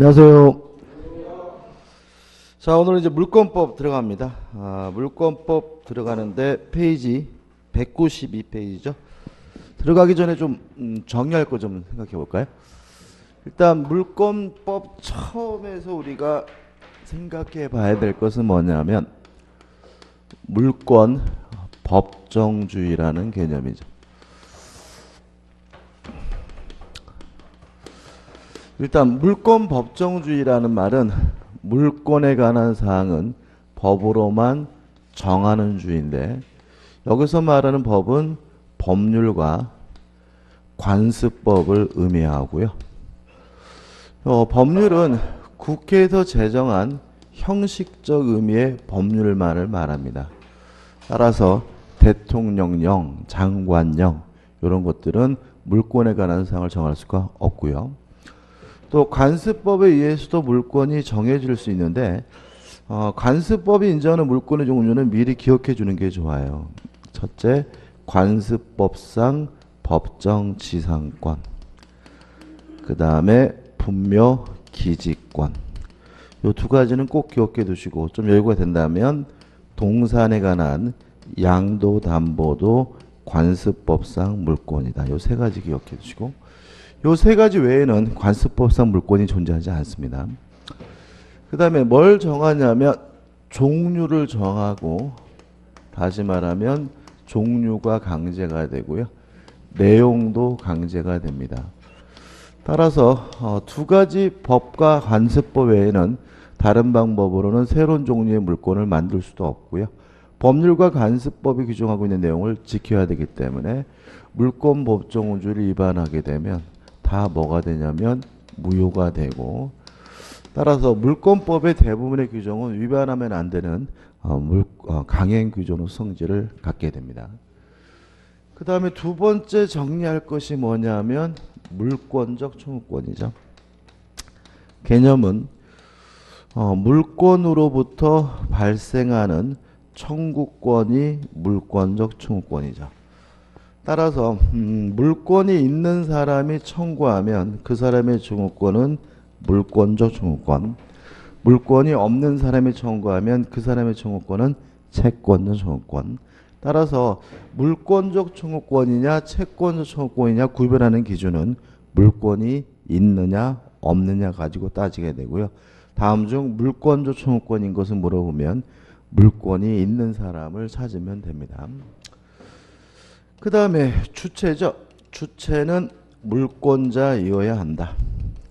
안녕하세요. 자, 오늘은 이제 물권법 들어갑니다. 물권법 들어가는데 페이지 192페이지죠. 들어가기 전에 좀 정리할 거 좀 생각해 볼까요? 일단 물권법 처음에서 우리가 생각해 봐야 될 것은 뭐냐면 물권 법정주의라는 개념이죠. 일단 물권 법정주의라는 말은 물권에 관한 사항은 법으로만 정하는 주의인데, 여기서 말하는 법은 법률과 관습법을 의미하고요. 법률은 국회에서 제정한 형식적 의미의 법률만을 말합니다. 따라서 대통령령, 장관령 이런 것들은 물권에 관한 사항을 정할 수가 없고요. 또 관습법에 의해서도 물권이 정해질 수 있는데, 관습법이 인정하는 물권의 종류는 미리 기억해 주는 게 좋아요. 첫째, 관습법상 법정지상권, 그 다음에 분묘기지권. 이 두 가지는 꼭 기억해 두시고, 좀 여유가 된다면 동산에 관한 양도담보도 관습법상 물권이다. 이 세 가지 기억해 두시고, 요 세 가지 외에는 관습법상 물권이 존재하지 않습니다. 그 다음에 뭘 정하냐면 종류를 정하고, 다시 말하면 종류가 강제가 되고요. 내용도 강제가 됩니다. 따라서 두 가지 법과 관습법 외에는 다른 방법으로는 새로운 종류의 물권을 만들 수도 없고요. 법률과 관습법이 규정하고 있는 내용을 지켜야 되기 때문에 물권 법정주의를 위반하게 되면 다 뭐가 되냐면 무효가 되고, 따라서 물권법의 대부분의 규정은 위반하면 안 되는 강행 규정으로 성질을 갖게 됩니다. 그 다음에 두 번째 정리할 것이 뭐냐면 물권적 청구권이죠. 개념은 물권으로부터 발생하는 청구권이 물권적 청구권이죠. 따라서 물권이 있는 사람이 청구하면 그 사람의 청구권은 물권적 청구권, 물권이 없는 사람이 청구하면 그 사람의 청구권은 채권적 청구권. 따라서 물권적 청구권이냐 채권적 청구권이냐 구별하는 기준은 물권이 있느냐 없느냐 가지고 따지게 되고요. 다음 중 물권적 청구권인 것을 물어보면 물권이 있는 사람을 찾으면 됩니다. 그 다음에 주체죠. 주체는 물권자이어야 한다.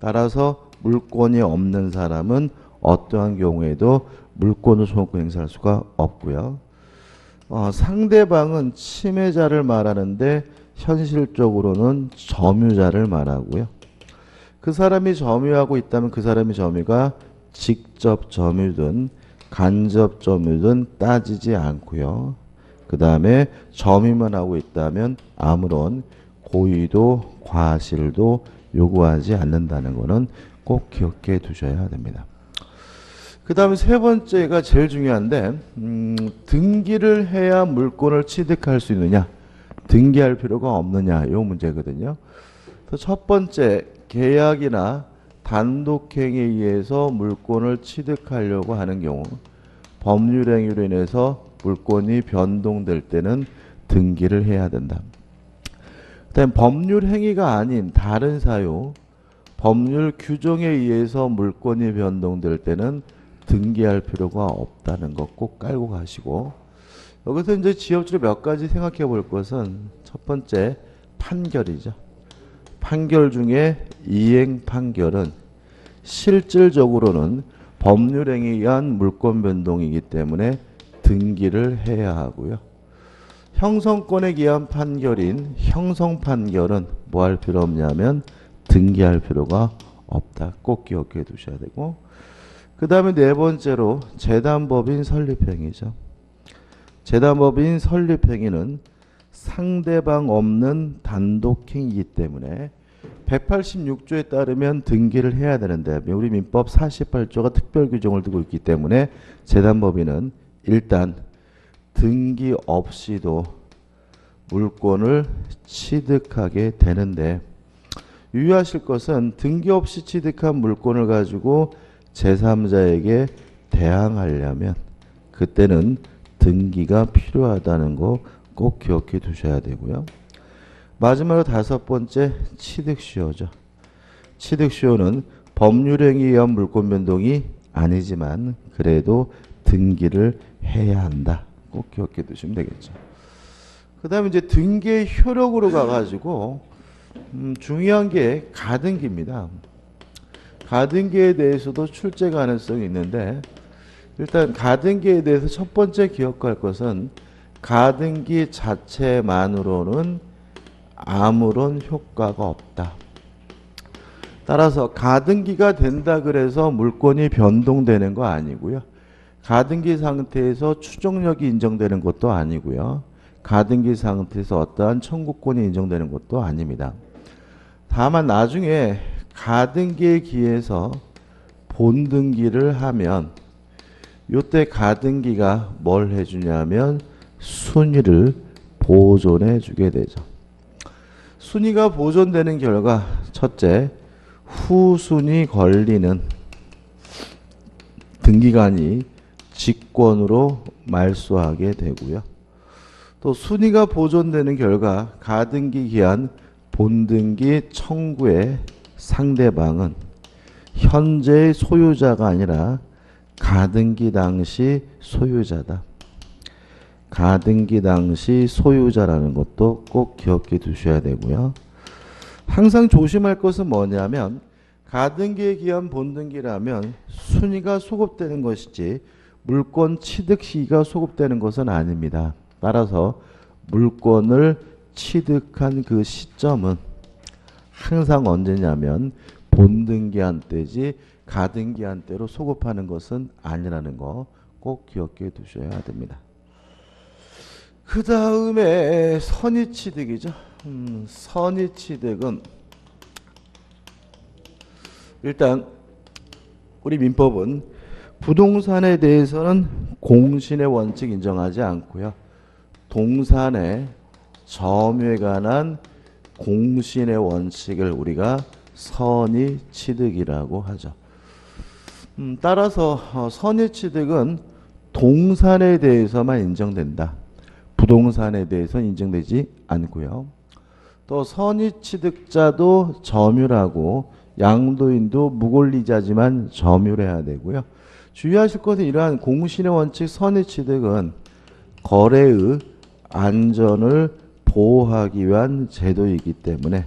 따라서 물권이 없는 사람은 어떠한 경우에도 물권적 청구권 행사할 수가 없고요. 상대방은 침해자를 말하는데 현실적으로는 점유자를 말하고요. 그 사람이 점유하고 있다면 그 사람의 점유가 직접 점유든 간접 점유든 따지지 않고요. 그 다음에 점유만 하고 있다면 아무런 고의도 과실도 요구하지 않는다는 것은 꼭 기억해 두셔야 됩니다. 그 다음에 세 번째가 제일 중요한데, 등기를 해야 물권을 취득할 수 있느냐, 등기할 필요가 없느냐, 이 문제거든요. 그래서 첫 번째, 계약이나 단독행위에 의해서 물권을 취득하려고 하는 경우, 법률행위로 인해서 물권이 변동될 때는 등기를 해야 된다. 그다음 법률행위가 아닌 다른 사유, 법률 규정에 의해서 물권이 변동될 때는 등기할 필요가 없다는 거 꼭 깔고 가시고, 여기서 이제 지역주로 몇 가지 생각해 볼 것은 첫 번째 판결이죠. 판결 중에 이행 판결은 실질적으로는 법률행위에 의한 물권 변동이기 때문에 등기를 해야 하고요. 형성권에 기한 판결인 형성 판결은 뭐 할 필요 없냐면 등기할 필요가 없다. 꼭 기억해 두셔야 되고, 그 다음에 네 번째로 재단법인 설립행위죠. 재단법인 설립행위는 상대방 없는 단독행위이기 때문에 186조에 따르면 등기를 해야 되는데, 우리 민법 48조가 특별 규정을 두고 있기 때문에 재단법인은 일단 등기 없이도 물권을 취득하게 되는데, 유의하실 것은 등기 없이 취득한 물건을 가지고 제3자에게 대항하려면 그때는 등기가 필요하다는 거 꼭 기억해 두셔야 되고요. 마지막으로 5번째 취득시효죠. 취득시효는 법률행위에 의한 물권 변동이 아니지만 그래도 등기를 해야 한다. 꼭 기억해 두시면 되겠죠. 그 다음에 이제 등기의 효력으로 가가지고 중요한 게 가등기입니다. 가등기에 대해서도 출제 가능성이 있는데 일단 가등기에 대해서 첫 번째 기억할 것은 가등기 자체만으로는 아무런 효과가 없다. 따라서 가등기가 된다 그래서 물권이 변동되는 거 아니고요. 가등기 상태에서 추정력이 인정되는 것도 아니고요. 가등기 상태에서 어떠한 청구권이 인정되는 것도 아닙니다. 다만 나중에 가등기에 기해서 본등기를 하면 이때 가등기가 뭘 해주냐면 순위를 보존해 주게 되죠. 순위가 보존되는 결과 첫째, 후순위 걸리는 등기관이 직권으로 말소하게 되고요. 또 순위가 보존되는 결과 가등기 기한 본등기 청구의 상대방은 현재의 소유자가 아니라 가등기 당시 소유자다. 가등기 당시 소유자라는 것도 꼭 기억해 두셔야 되고요. 항상 조심할 것은 뭐냐면 가등기에 기한 본등기라면 순위가 소급되는 것이지 물권 취득 시기가 소급되는 것은 아닙니다. 따라서 물권을 취득한 그 시점은 항상 언제냐면 본등기한 때지 가등기한 때로 소급하는 것은 아니라는 거 꼭 기억해 두셔야 됩니다. 그 다음에 선의취득이죠. 선의취득은 일단 우리 민법은 부동산에 대해서는 공신의 원칙 인정하지 않고요. 동산의 점유에 관한 공신의 원칙을 우리가 선의취득이라고 하죠. 따라서 선의취득은 동산에 대해서만 인정된다. 부동산에 대해서는 인정되지 않고요. 또 선의취득자도 점유라고 양도인도 무권리자지만 점유해야 되고요. 주의하실 것은 이러한 공신의 원칙 선의취득은 거래의 안전을 보호하기 위한 제도이기 때문에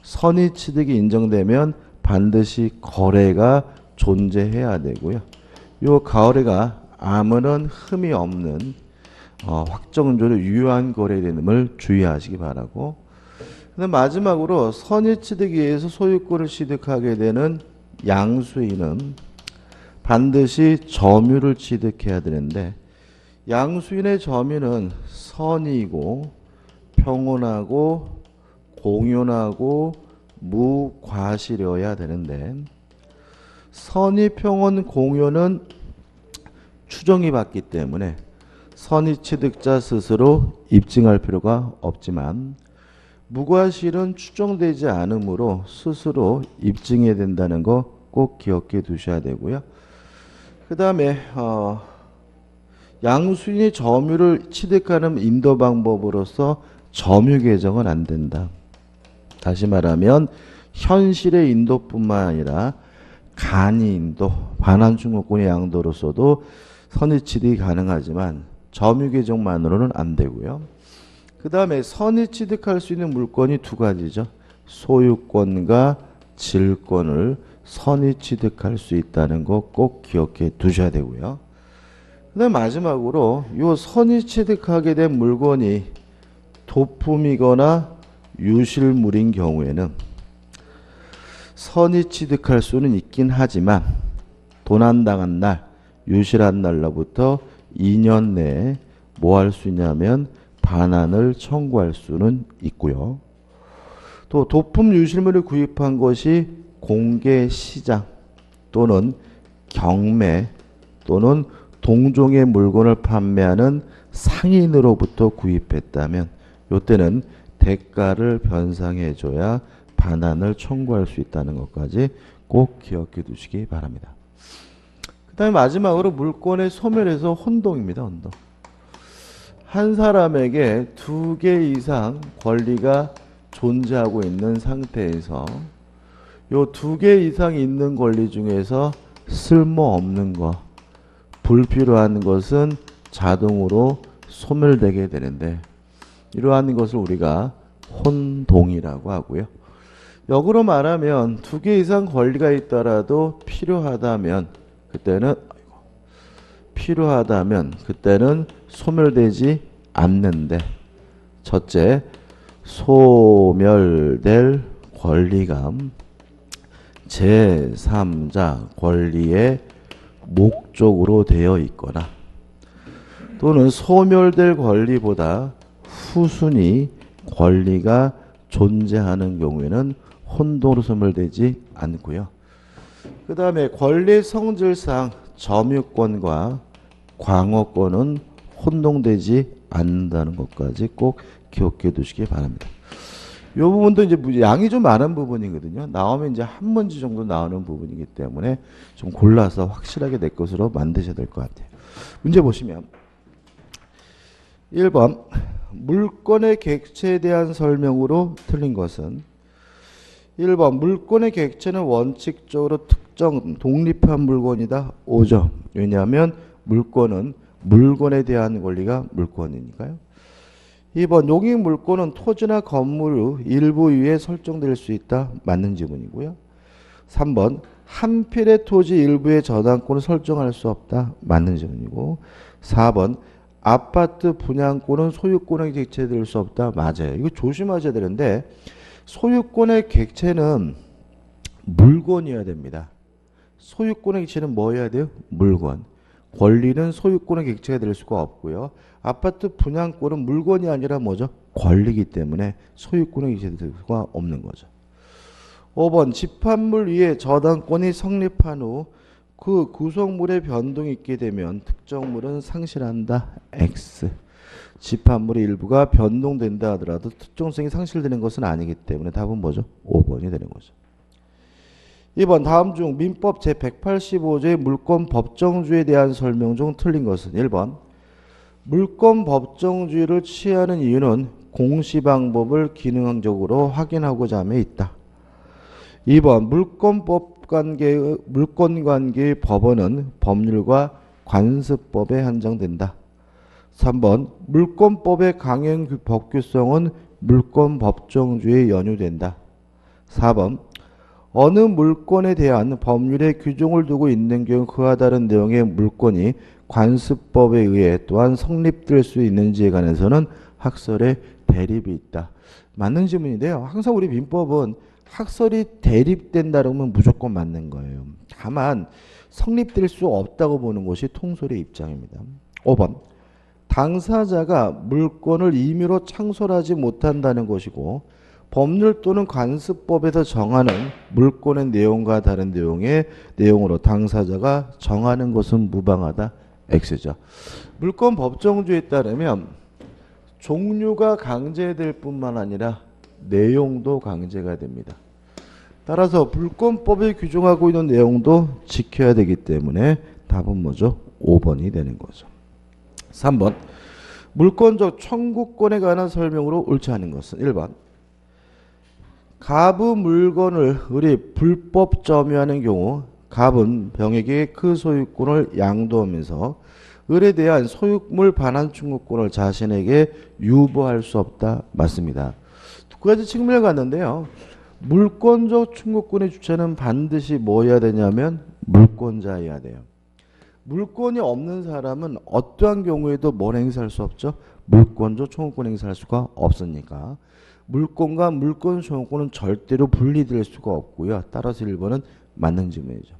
선의취득이 인정되면 반드시 거래가 존재해야 되고요. 이 거래가 아무런 흠이 없는 확정적으로 유효한 거래됨을 주의하시기 바라고. 그다음 마지막으로 선의취득에 의해서 소유권을 취득하게 되는 양수인은 반드시 점유를 취득해야 되는데 양수인의 점유는 선의고 평온하고 공연하고 무과실이어야 되는데 선의 평온 공연은 추정이 받기 때문에 선의취득자 스스로 입증할 필요가 없지만 무과실은 추정되지 않으므로 스스로 입증해야 된다는 거 꼭 기억해 두셔야 되고요. 그 다음에 양수인이 점유를 취득하는 인도 방법으로서 점유 개정은 안 된다. 다시 말하면 현실의 인도뿐만 아니라 간이 인도, 반환증후권의 양도로서도 선의취득이 가능하지만 점유 개정만으로는 안 되고요. 그 다음에 선의취득할 수 있는 물건이 두 가지죠. 소유권과 질권을 선의취득할 수 있다는 거 꼭 기억해 두셔야 되고요. 그 다음 마지막으로 이 선의취득하게 된 물건이 도품이거나 유실물인 경우에는 선의취득할 수는 있긴 하지만 도난당한 날, 유실한 날로부터 2년 내에 뭐 할 수 있냐면 반환을 청구할 수는 있고요. 또 도품 유실물을 구입한 것이 공개 시장 또는 경매 또는 동종의 물건을 판매하는 상인으로부터 구입했다면 이때는 대가를 변상해줘야 반환을 청구할 수 있다는 것까지 꼭 기억해 두시기 바랍니다. 그 다음에 마지막으로 물권의 소멸에서 혼동입니다. 혼동. 한 사람에게 2개 이상 권리가 존재하고 있는 상태에서 요 2개 이상 있는 권리 중에서 쓸모없는 거, 불필요한 것은 자동으로 소멸되게 되는데 이러한 것을 우리가 혼동이라고 하고요. 역으로 말하면 2개 이상 권리가 있더라도 필요하다면 그때는 소멸되지 않는데 첫째, 소멸될 권리가 제3자 권리의 목적으로 되어 있거나 또는 소멸될 권리보다 후순위 권리가 존재하는 경우에는 혼동으로 소멸되지 않고요. 그 다음에 권리 성질상 점유권과 광어권은 혼동되지 않는다는 것까지 꼭 기억해 두시기 바랍니다. 이 부분도 이제 양이 좀 많은 부분이거든요. 나오면 이제 한 문제 정도 나오는 부분이기 때문에 좀 골라서 확실하게 내 것으로 만드셔야 될 것 같아요. 문제 보시면 1번 물권의 객체에 대한 설명으로 틀린 것은 1번 물권의 객체는 원칙적으로 특정 독립한 물건이다. 5점. 왜냐하면 물권은 물건에 대한 권리가 물권이니까요. 2번 용익 물권은 토지나 건물 일부 위에 설정될 수 있다. 맞는 지문이고요. 3번 한 필의 토지 일부의 저당권을 설정할 수 없다. 맞는 지문이고 4번 아파트 분양권은 소유권의 객체에 될 수 없다. 맞아요. 이거 조심하셔야 되는데 소유권의 객체는 물건이어야 됩니다. 소유권의 객체는 뭐여야 돼요? 물건. 권리는 소유권의 객체가 될 수가 없고요. 아파트 분양권은 물건이 아니라 뭐죠? 권리이기 때문에 소유권의 객체가 될 수가 없는 거죠. 5번 집합물 위에 저당권이 성립한 후 그 구성물의 변동이 있게 되면 특정물은 상실한다. X. 집합물의 일부가 변동된다 하더라도 특정성이 상실되는 것은 아니기 때문에 답은 뭐죠? 5번이 되는 거죠. 2번 다음 중 민법 제185조의 물권 법정주의에 대한 설명 중 틀린 것은 1번 물권 법정주의를 취하는 이유는 공시 방법을 기능적으로 확인하고자 함에 있다. 2번 물권관계의 법원은 법률과 관습법에 한정된다. 3번 물권법의 강행 법규성은 물권법정주의에 연유된다. 4번 어느 물권에 대한 법률의 규정을 두고 있는 경우 그와 다른 내용의 물권이 관습법에 의해 또한 성립될 수 있는지에 관해서는 학설의 대립이 있다. 맞는 질문인데요. 항상 우리 민법은 학설이 대립된다면 무조건 맞는 거예요. 다만 성립될 수 없다고 보는 것이 통설의 입장입니다. 5번 당사자가 물권을 임의로 창설하지 못한다는 것이고 법률 또는 관습법에서 정하는 물권의 내용과 다른 내용으로 당사자가 정하는 것은 무방하다. X죠. 물권 법정주의에 따르면 종류가 강제될 뿐만 아니라 내용도 강제가 됩니다. 따라서 물권법이 규정하고 있는 내용도 지켜야 되기 때문에 답은 뭐죠? 5번이 되는 거죠. 3번 물권적 청구권에 관한 설명으로 옳지 않은 것은 1번 갑의 물건을 을이 불법 점유하는 경우 갑은 병에게 그 소유권을 양도하면서 을에 대한 소유물 반환 청구권을 자신에게 유보할 수 없다. 맞습니다. 두 가지 측면을 갖는데요. 물권적 청구권의 주체는 반드시 뭐여야 되냐면 물권자여야 돼요. 물권이 없는 사람은 어떠한 경우에도 뭘 행사할 수 없죠? 물권적 청구권 행사할 수가 없으니까 물권과 물권 청구권은 절대로 분리될 수가 없고요. 따라서 1번은 맞는 질문이죠.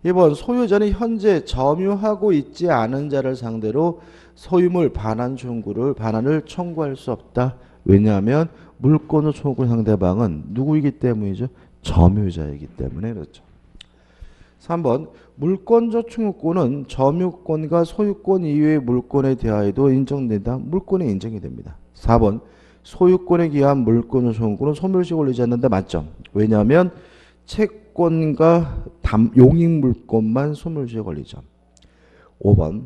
2번 소유자는 현재 점유하고 있지 않은 자를 상대로 소유물 반환을 청구할 수 없다. 왜냐하면 물권의 청구권 상대방은 누구이기 때문이죠? 점유자이기 때문에 그렇죠. 3번 물권적 청구권은 점유권과 소유권 이외의 물권에 대하여도 인정된다. 물권에 인정이 됩니다. 4번 소유권에 기한 물권은 소유권은 소멸시효 걸리지 않는다. 맞죠? 왜냐하면 채권과 용익물권만 소멸시효 걸리죠. 5번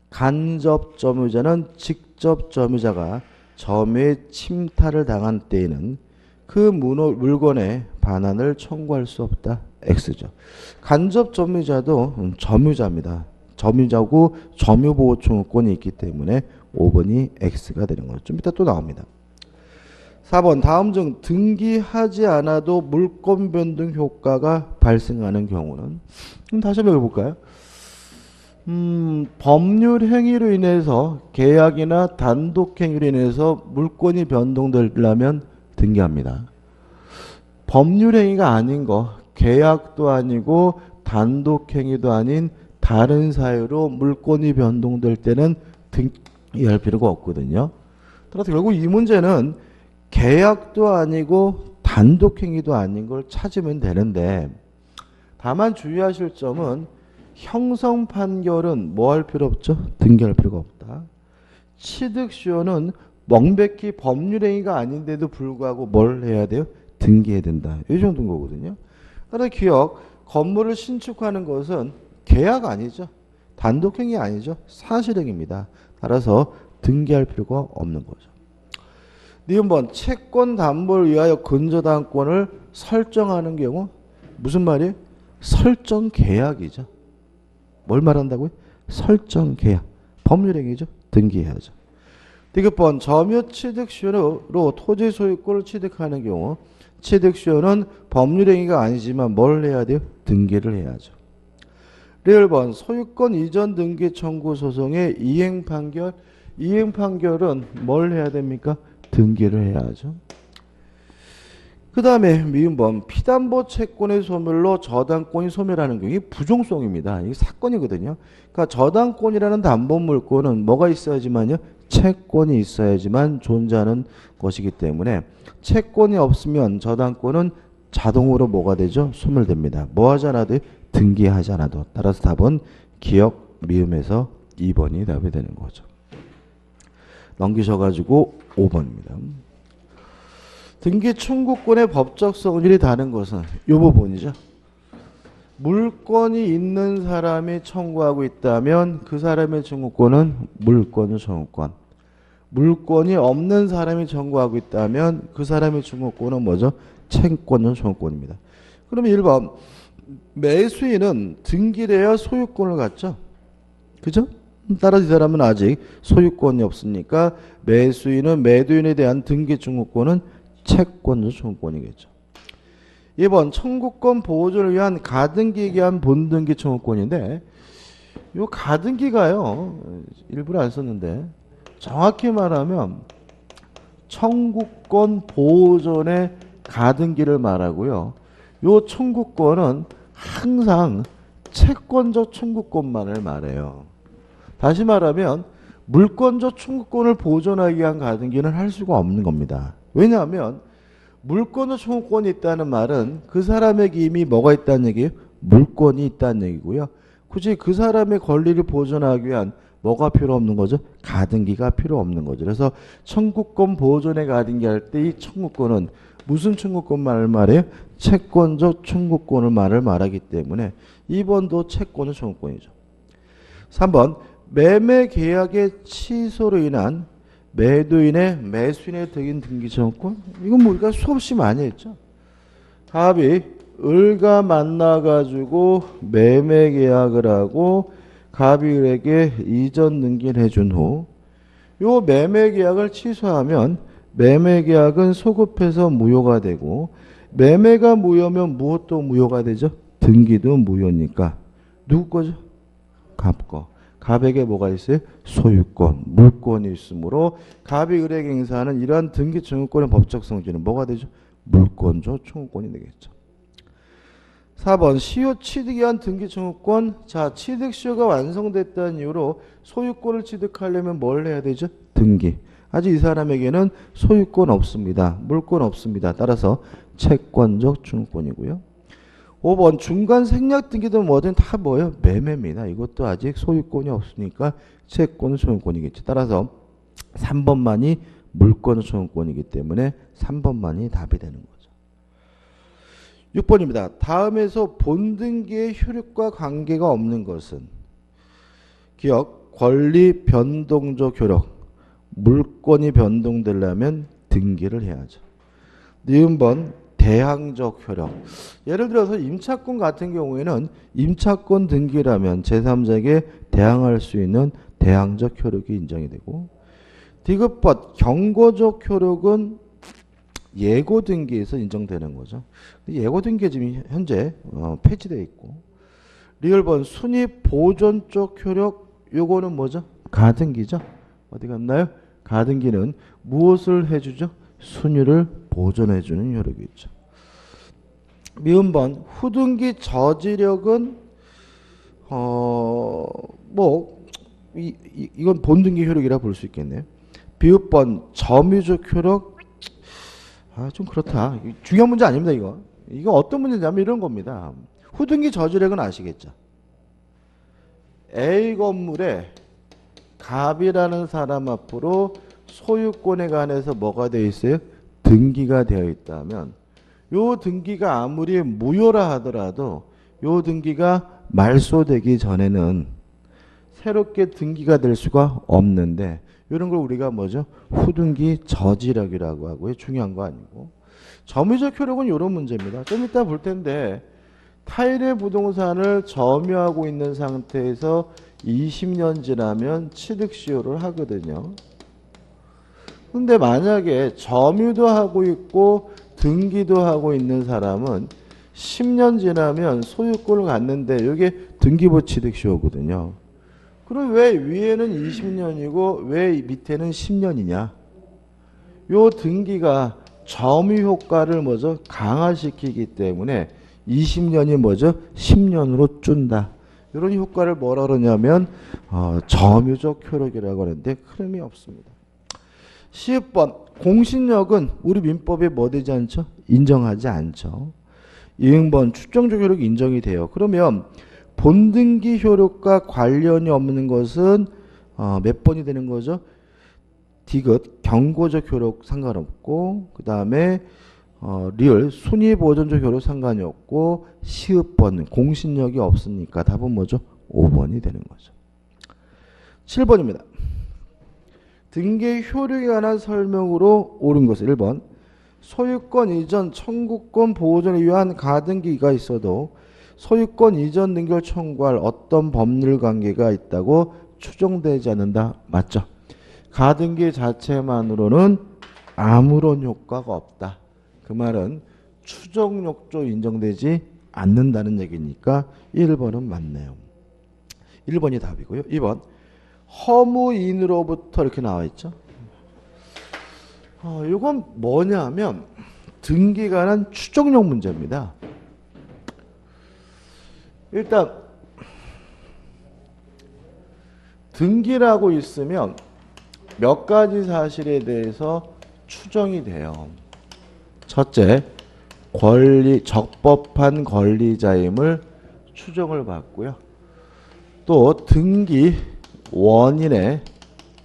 간접 점유자는 직접 점유자가 점유의 침탈을 당한 때에는 그 물건의 반환을 청구할 수 없다. X죠. 간접 점유자도 점유자입니다. 점유자고 점유보호청구권이 있기 때문에 5번이 X가 되는 거죠. 좀 이따 또 나옵니다. 4번 다음 중 등기하지 않아도 물권 변동 효과가 발생하는 경우는 다시 한번 해볼까요? 법률 행위로 인해서 계약이나 단독 행위로 인해서 물권이 변동되려면 등기합니다. 법률 행위가 아닌 거, 계약도 아니고 단독 행위도 아닌 다른 사유로 물권이 변동될 때는 등기할 필요가 없거든요. 따라서 결국 이 문제는 계약도 아니고 단독 행위도 아닌 걸 찾으면 되는데, 다만 주의하실 점은 형성 판결은 뭐 할 필요 없죠? 등기할 필요가 없다. 취득시효는 명백히 법률 행위가 아닌데도 불구하고 뭘 해야 돼요? 등기해야 된다. 이 정도인 거거든요. 따라서 기억, 건물을 신축하는 것은 계약 아니죠. 단독 행위 아니죠. 사실행위입니다. 따라서 등기할 필요가 없는 거죠. 니은번 채권 담보를 위하여 근저당권을 설정하는 경우 무슨 말이에요? 설정 계약이죠. 뭘 말한다고요? 설정 계약. 법률행위죠. 등기해야죠. 디귿번 점유 취득시효로 토지 소유권을 취득하는 경우 취득시효는 법률행위가 아니지만 뭘 해야 돼요? 등기를 해야죠. 리을번 소유권 이전 등기 청구 소송의 이행 판결. 이행 판결은 뭘 해야 됩니까? 등기를 해야죠. 그 다음에 미음번 피담보 채권의 소멸로 저당권이 소멸하는 경우 부종성입니다. 이게 사건이거든요. 그러니까 저당권이라는 담보물권은 뭐가 있어야지만요? 채권이 있어야지만 존재하는 것이기 때문에 채권이 없으면 저당권은 자동으로 뭐가 되죠? 소멸됩니다. 뭐 하지 않아도 등기하지 않아도. 따라서 답은 기억 미음에서 2번이 답이 되는 거죠. 넘기셔가지고 5번입니다. 등기 청구권의 법적 성질이 다른 것은 이 부분이죠. 물권이 있는 사람이 청구하고 있다면 그 사람의 청구권은 물권의 청구권. 물권이 없는 사람이 청구하고 있다면 그 사람의 청구권은 뭐죠? 채권의 청구권입니다. 그러면 1번 매수인은 등기를 해야 소유권을 갖죠. 그죠? 따라서 이 사람은 아직 소유권이 없으니까 매수인은 매도인에 대한 등기 청구권은 채권적 청구권이겠죠. 2번 청구권 보호전을 위한 가등기에 대한 본등기 청구권인데 이 가등기가요. 일부러 안 썼는데 정확히 말하면 청구권 보호전의 가등기를 말하고요. 이 청구권은 항상 채권적 청구권만을 말해요. 다시 말하면 물권적 청구권을 보존하기 위한 가등기는 할 수가 없는 겁니다. 왜냐하면 물권적 청구권이 있다는 말은 그 사람에게 이미 뭐가 있다는 얘기예요? 물권이 있다는 얘기고요. 굳이 그 사람의 권리를 보존하기 위한 뭐가 필요 없는 거죠? 가등기가 필요 없는 거죠. 그래서 청구권 보존의 가등기 할 때 이 청구권은 무슨 청구권만을 말해요? 채권적 청구권을 말하기 때문에 2번도 채권의 청구권이죠. 3번 매매 계약의 취소로 인한 매도인의 매수인의 득인 등기 청구권. 이건 뭐 우리가 수없이 많이 했죠. 갑이 을과 만나가지고 매매 계약을 하고 갑이 을에게 이전 등기를 해준 후 요 매매 계약을 취소하면 매매 계약은 소급해서 무효가 되고 매매가 무효면 무엇도 무효가 되죠? 등기도 무효니까 누구 거죠? 갑 거. 갑에게 뭐가 있어요? 소유권, 물권이 있으므로 갑이 을에게 행사하는 이러한 등기 청구권의 법적 성질은 뭐가 되죠? 물권적 청구권이 되겠죠. 4번 시효 취득에 의한 등기 청구권. 자, 취득 시효가 완성됐다는 이유로 소유권을 취득하려면 뭘 해야 되죠? 등기. 아직 이 사람에게는 소유권 없습니다. 물권 없습니다. 따라서 채권적 청구권이고요. 5번 중간 생략 등기든 뭐든 다 뭐예요? 매매입니다. 이것도 아직 소유권이 없으니까 채권 소유권이겠죠. 따라서 3번만이 물권 소유권이기 때문에 3번만이 답이 되는 거죠. 6번입니다. 다음에서 본등기의 효력과 관계가 없는 것은 기억, 권리 변동적 효력, 물권이 변동되려면 등기를 해야죠. 니은번 대항적 효력. 예를 들어서 임차권 같은 경우에는 임차권 등기라면 제3자에게 대항할 수 있는 대항적 효력이 인정이 되고, 디귿번 경고적 효력은 예고 등기에서 인정되는 거죠. 예고 등기 지금 현재 폐지되어 있고, 리을번 순위 보존적 효력, 요거는 뭐죠? 가등기죠. 어디 갔나요? 가등기는 무엇을 해주죠? 순위를 보존해주는 효력이 있죠. 미음번 후등기 저지력은 이건 본등기 효력이라 볼 수 있겠네요. 비읍번 점유적 효력, 좀 그렇다. 중요한 문제 아닙니다. 이거 어떤 문제냐면 이런 겁니다. 후등기 저지력은 아시겠죠? A 건물에 갑이라는 사람 앞으로 소유권에 관해서 뭐가 되어 있어요? 등기가 되어 있다면 요 등기가 아무리 무효라 하더라도 요 등기가 말소되기 전에는 새롭게 등기가 될 수가 없는데, 이런 걸 우리가 뭐죠? 후등기 저지력이라고 하고요. 중요한 거 아니고. 점유적 효력은 이런 문제입니다. 좀 이따 볼 텐데, 타일의 부동산을 점유하고 있는 상태에서 20년 지나면 취득시효를 하거든요. 근데 만약에 점유도 하고 있고 등기도 하고 있는 사람은 10년 지나면 소유권을 갖는데 이게 등기부 취득시효거든요. 그럼 왜 위에는 20년이고 왜 밑에는 10년이냐? 요 등기가 점유 효과를 뭐죠? 강화시키기 때문에 20년이 뭐죠? 10년으로 준다. 이런 효과를 뭐라 그러냐면 점유적 효력이라고 하는데 흐름이 없습니다. 10번 공신력은 우리 민법에 뭐 되지 않죠? 인정하지 않죠. 2번 추정적 효력이 인정이 돼요. 그러면 본등기 효력과 관련이 없는 것은 몇 번이 되는 거죠? 디귿 경고적 효력 상관없고, 그 다음에 리을 순위보존적 효력 상관이 없고, 시읍번 공신력이 없으니까 답은 뭐죠? 5번이 되는 거죠. 7번입니다. 등기 효력에 관한 설명으로 옳은 것은 1번 소유권 이전 청구권 보존을 위한 가등기가 있어도 소유권 이전 등기를 청구할 어떤 법률 관계가 있다고 추정되지 않는다. 맞죠? 가등기 자체만으로는 아무런 효과가 없다. 그 말은 추정력조 인정되지 않는다는 얘기니까 1번은 맞네요. 1번이 답이고요. 2번 허무인으로부터 이렇게 나와 있죠. 이건 뭐냐면 등기에 관한 추정력 문제입니다. 일단 등기라고 있으면 몇 가지 사실에 대해서 추정이 돼요. 첫째, 적법한 권리자임을 추정을 받고요. 또 등기 원인의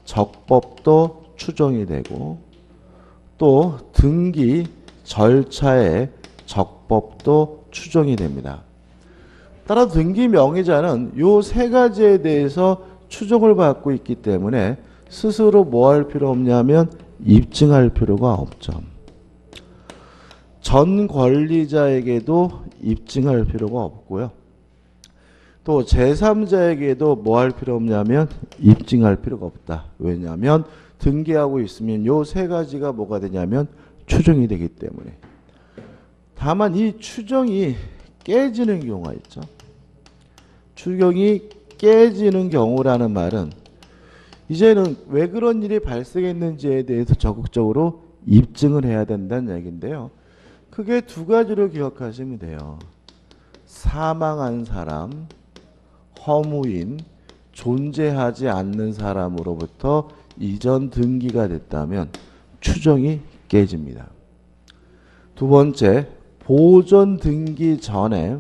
적법도 추정이 되고, 또 등기 절차의 적법도 추정이 됩니다. 따라 등기 명의자는 이 세 가지에 대해서 추정을 받고 있기 때문에 스스로 뭐 할 필요 없냐면 입증할 필요가 없죠. 전 권리자에게도 입증할 필요가 없고요. 또 제3자에게도 뭐 할 필요 없냐면 입증할 필요가 없다. 왜냐하면 등기하고 있으면 요 세 가지가 뭐가 되냐면 추정이 되기 때문에. 다만 이 추정이 깨지는 경우가 있죠. 추정이 깨지는 경우라는 말은 이제는 왜 그런 일이 발생했는지에 대해서 적극적으로 입증을 해야 된다는 얘기인데요. 크게 두 가지로 기억하시면 돼요. 사망한 사람, 허무인, 존재하지 않는 사람으로부터 이전 등기가 됐다면 추정이 깨집니다. 두 번째, 보존 등기 전에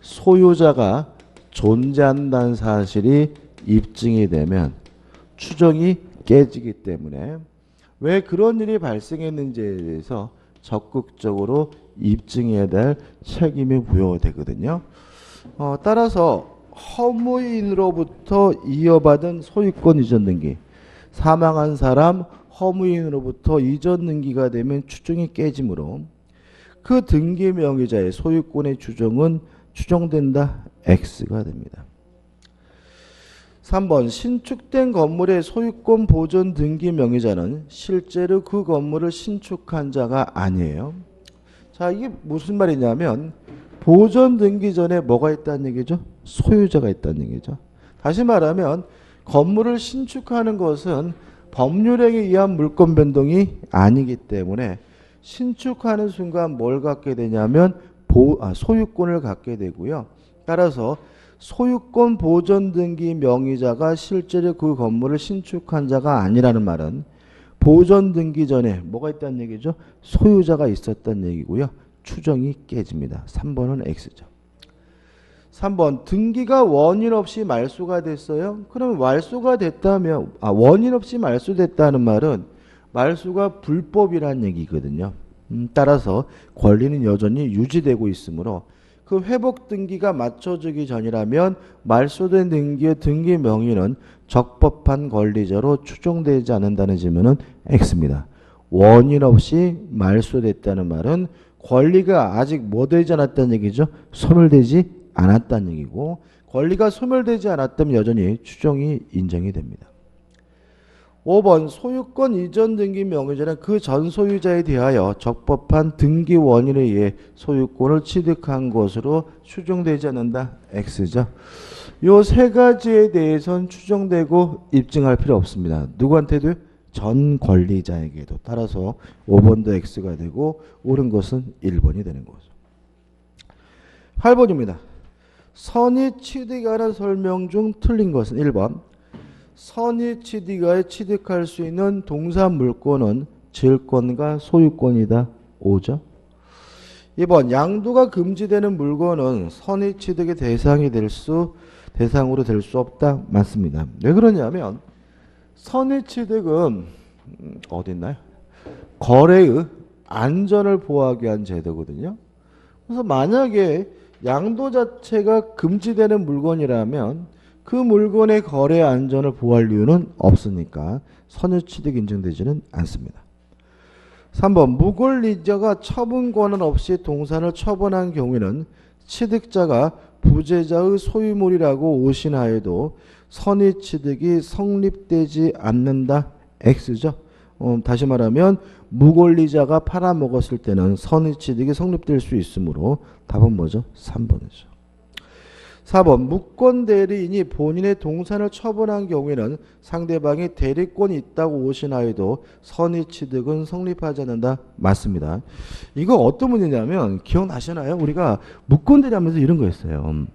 소유자가 존재한다는 사실이 입증이 되면 추정이 깨지기 때문에 왜 그런 일이 발생했는지에 대해서 적극적으로 입증해야 될 책임이 부여되거든요. 따라서 허무인으로부터 이어받은 소유권 이전 등기, 사망한 사람 허무인으로부터 이전 등기가 되면 추정이 깨지므로 그 등기 명의자의 소유권의 추정된다. X가 됩니다. 3번 신축된 건물의 소유권 보존 등기 명의자는 실제로 그 건물을 신축한 자가 아니에요. 자, 이게 무슨 말이냐면 보존 등기 전에 뭐가 있다는 얘기죠? 소유자가 있다는 얘기죠. 다시 말하면 건물을 신축하는 것은 법률에 의한 물권 변동이 아니기 때문에 신축하는 순간 뭘 갖게 되냐면 소유권을 갖게 되고요. 따라서 소유권 보존 등기 명의자가 실제로 그 건물을 신축한 자가 아니라는 말은 보존 등기 전에 뭐가 있다는 얘기죠? 소유자가 있었다는 얘기고요. 추정이 깨집니다. 3번은 X죠. 3번 등기가 원인 없이 말소가 됐어요. 그럼 말소가 됐다면 원인 없이 말소됐다는 말은 말소가 불법이라는 얘기거든요. 따라서 권리는 여전히 유지되고 있으므로 그 회복 등기가 맞춰지기 전이라면 말소된 등기의 등기 명의는 적법한 권리자로 추정되지 않는다는 질문은 X입니다. 원인 없이 말소됐다는 말은 권리가 아직 뭐 되지 않았다는 얘기죠? 소멸되지 않았다는 얘기고 권리가 소멸되지 않았다면 여전히 추정이 인정이 됩니다. 5번 소유권 이전 등기 명의자는 그 전 소유자에 대하여 적법한 등기 원인에 의해 소유권을 취득한 것으로 추정되지 않는다. X죠. 요 세 가지에 대해서는 추정되고 입증할 필요 없습니다. 누구한테도? 전 권리자에게도. 따라서 5번도 X가 되고 옳은 것은 1번이 되는 거죠. 8번입니다. 선의 취득하는 설명 중 틀린 것은 1번. 선의 취득하에 취득할 수 있는 동사 물권은 질권과 소유권이다. 5죠. 2번 양도가 금지되는 물건은 선의 취득의 대상으로 될 수 없다. 맞습니다. 왜 그러냐면 선의 취득은 어디 있나요? 거래의 안전을 보호하기 위한 제도거든요. 그래서 만약에 양도 자체가 금지되는 물건이라면 그 물건의 거래 안전을 보호할 이유는 없으니까 선의 취득 인정되지는 않습니다. 3번 무권리자가 처분 권한 없이 동산을 처분한 경우에는 취득자가 부재자의 소유물이라고 오신하여도 선의 취득이 성립되지 않는다. X죠. 다시 말하면 무권리자가 팔아먹었을 때는 선의 취득이 성립될 수 있으므로 답은 뭐죠? 3번이죠. 4번 무권 대리인이 본인의 동산을 처분한 경우에는 상대방이 대리권이 있다고 오신하여도 선의 취득은 성립하지 않는다. 맞습니다. 이거 어떤 문제냐면 기억나시나요? 우리가 무권 대리하면서 이런 거 했어요.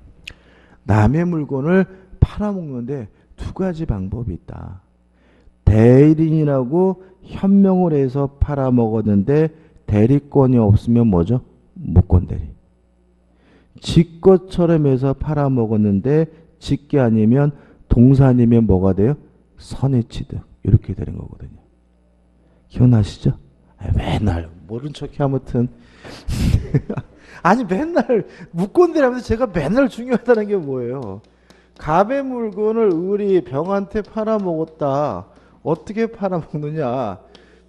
남의 물건을 팔아먹는데 두 가지 방법이 있다. 대리인이라고 현명을 해서 팔아먹었는데 대리권이 없으면 뭐죠? 무권 대리. 지 것처럼 해서 팔아먹었는데 지게 아니면 동산이면 뭐가 돼요? 선의 취득. 이렇게 되는 거거든요. 기억나시죠? 맨날 모른 척해 아무튼. 아니 맨날 무권대라면서 제가 맨날 중요하다는 게 뭐예요? 갑의 물건을 을이 병한테 팔아먹었다. 어떻게 팔아먹느냐?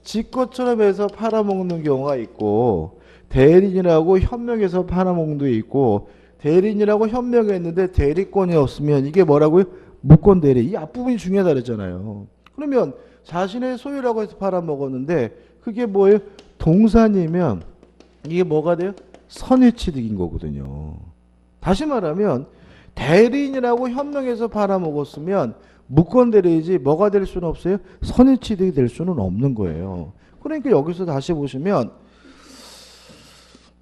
지 것처럼 해서 팔아먹는 경우가 있고 대리인이라고 현명해서 팔아먹는 도 있고 대리인이라고 현명했는데 대리권이 없으면 이게 뭐라고요? 무권 대리. 이 앞부분이 중요하다 그랬잖아요. 그러면 자신의 소유라고 해서 팔아먹었는데 그게 뭐예요? 동산이면 이게 뭐가 돼요? 선의 취득인 거거든요. 다시 말하면 대리인이라고 현명해서 팔아먹었으면 무권 대리이지 뭐가 될 수는 없어요? 선의 취득이 될 수는 없는 거예요. 그러니까 여기서 다시 보시면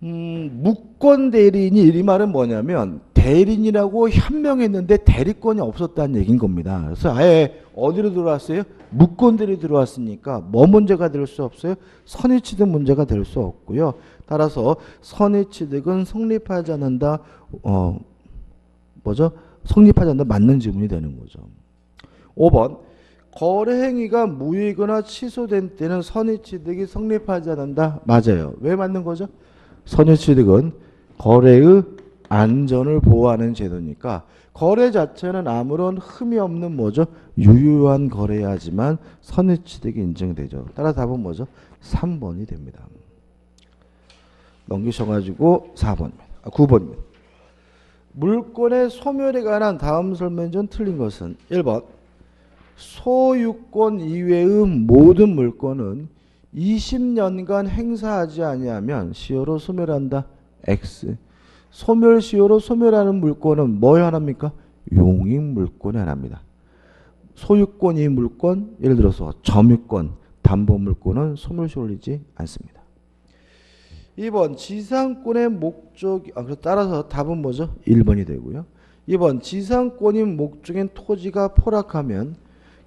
무권 대리인이 이 말은 뭐냐면 대리인이라고 현명했는데 대리권이 없었다는 얘기인 겁니다. 그래서 아예 어디로 들어왔어요? 무권 대리 들어왔으니까 뭐 문제가 될 수 없어요? 선의 취득 문제가 될 수 없고요. 따라서 선의 취득은 성립하지 않는다. 성립하지 않는다. 맞는 지문이 되는 거죠. 5번 거래 행위가 무효이거나 취소된 때는 선의취득이 성립하지 않는다. 맞아요. 왜 맞는 거죠? 선의취득은 거래의 안전을 보호하는 제도니까 거래 자체는 아무런 흠이 없는 뭐죠? 유효한 거래야지만 선의취득이 인정되죠. 따라 답은 뭐죠? 3번이 됩니다. 넘기셔가지고 9번입니다. 물권의 소멸에 관한 다음 설명 중 틀린 것은 1번 소유권 이외의 모든 물권은 20년간 행사하지 아니하면 시효로 소멸한다. X. 소멸 시효로 소멸하는 물권은 뭐에 하나입니까? 용익 물권에 하나입니다. 소유권 이 물권, 예를 들어서 점유권, 담보 물권은 소멸 시효를 이지 않습니다. 2번 지상권의 목적, 따라서 답은 뭐죠? 1번이 되고요. 2번 지상권인 목적인 토지가 포락하면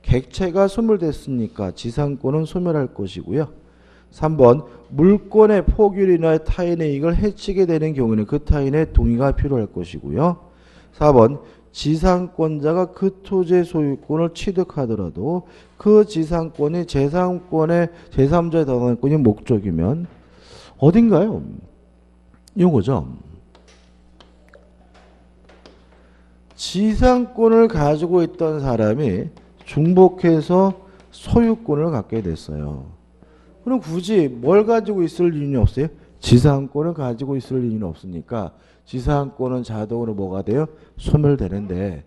객체가 소멸됐으니까 지상권은 소멸할 것이고요. 3번 물권의 포기로 인하여 타인의 이익을 해치게 되는 경우는 그 타인의 동의가 필요할 것이고요. 4번 지상권자가 그 토지의 소유권을 취득하더라도 그 지상권이 제3권의 제3자의 당권이 목적이면 어딘가요? 이거죠. 지상권을 가지고 있던 사람이 중복해서 소유권을 갖게 됐어요. 그럼 굳이 뭘 가지고 있을 이유는 없어요? 지상권을 가지고 있을 이유는 없으니까 지상권은 자동으로 뭐가 돼요? 소멸되는데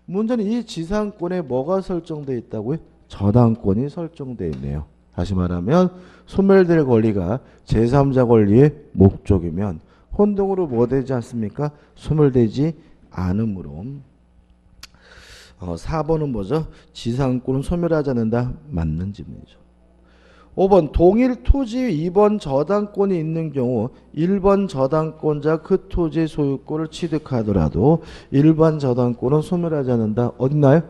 문제는 이 지상권에 뭐가 설정되어 있다고요? 저당권이 설정되어 있네요. 다시 말하면 소멸될 권리가 제3자 권리의 목적이면 혼동으로 뭐 되지 않습니까? 소멸되지 않으므로 4번은 뭐죠? 지상권은 소멸하지 않는다. 맞는 질문이죠. 5번 동일 토지 2번 저당권이 있는 경우 1번 저당권자 그 토지의 소유권을 취득하더라도 일반 저당권은 소멸하지 않는다. 어딨나요?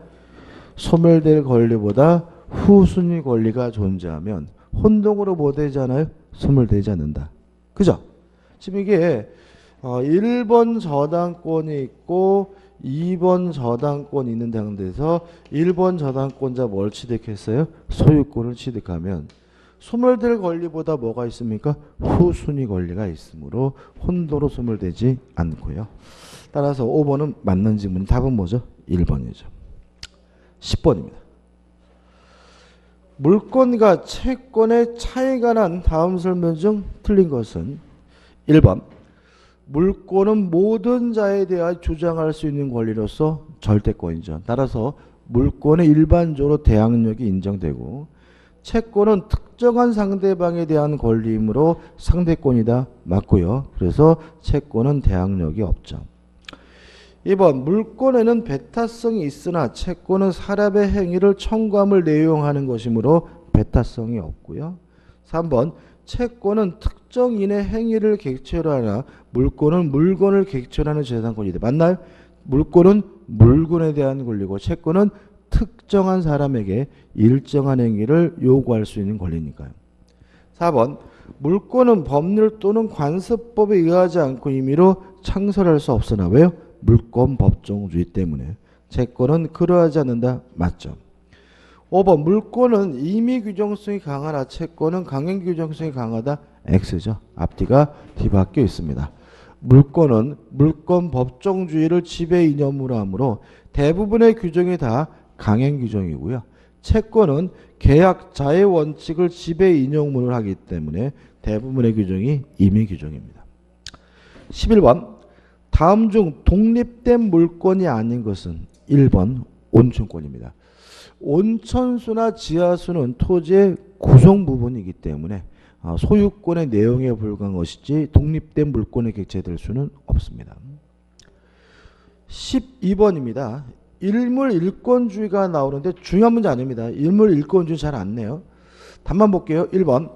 소멸될 권리보다 후순위 권리가 존재하면 혼동으로 뭐 되지 않아요? 소멸되지 않는다. 그죠? 지금 이게 1번 저당권이 있고 2번 저당권이 있는 당대에서 1번 저당권자 뭘 취득했어요? 소유권을 취득하면 소멸될 권리보다 뭐가 있습니까? 후순위 권리가 있으므로 혼도로 소멸되지 않고요. 따라서 5번은 맞는 질문. 답은 뭐죠? 1번이죠. 10번입니다. 물권과 채권의 차이가 난 다음 설명 중 틀린 것은 1번 물권은 모든 자에 대하여 주장할 수 있는 권리로서 절대권이죠. 따라서 물권은 일반적으로 대항력이 인정되고 채권은 특정한 상대방에 대한 권리이므로 상대권이다. 맞고요. 그래서 채권은 대항력이 없죠. 2번 물권에는 배타성이 있으나 채권은 사람의 행위를 청구함을 내용하는 것이므로 배타성이 없고요. 3번 채권은 특정인의 행위를 객체로 하나 물권은 물건을 객체로 하는 재산권이다. 맞나요? 물권은 물건에 대한 권리고 채권은 특정한 사람에게 일정한 행위를 요구할 수 있는 권리니까요. 4번 물권은 법률 또는 관습법에 의하지 않고 임의로 창설할 수 없으나 왜요? 물권 법정주의 때문에. 채권은 그러하지 않는다. 맞죠. 5번 물권은 임의 규정성이 강하나 채권은 강행 규정성이 강하다. X죠. 앞뒤가 뒤바뀌어 있습니다. 물권은 물권 법정주의를 지배 이념으로 하므로 대부분의 규정이 다 강행 규정이고요. 채권은 계약자의 원칙을 지배 인용문을 하기 때문에 대부분의 규정이 임의 규정입니다. 11번 다음 중 독립된 물권이 아닌 것은 1번 온천권입니다. 온천수나 지하수는 토지의 구성 부분이기 때문에 소유권의 내용에 불과한 것이지 독립된 물권의 객체될 수는 없습니다. 12번입니다. 일물일권주의가 나오는데 중요한 문제 아닙니다. 일물일권주의 잘 안 내요. 답만 볼게요. 1번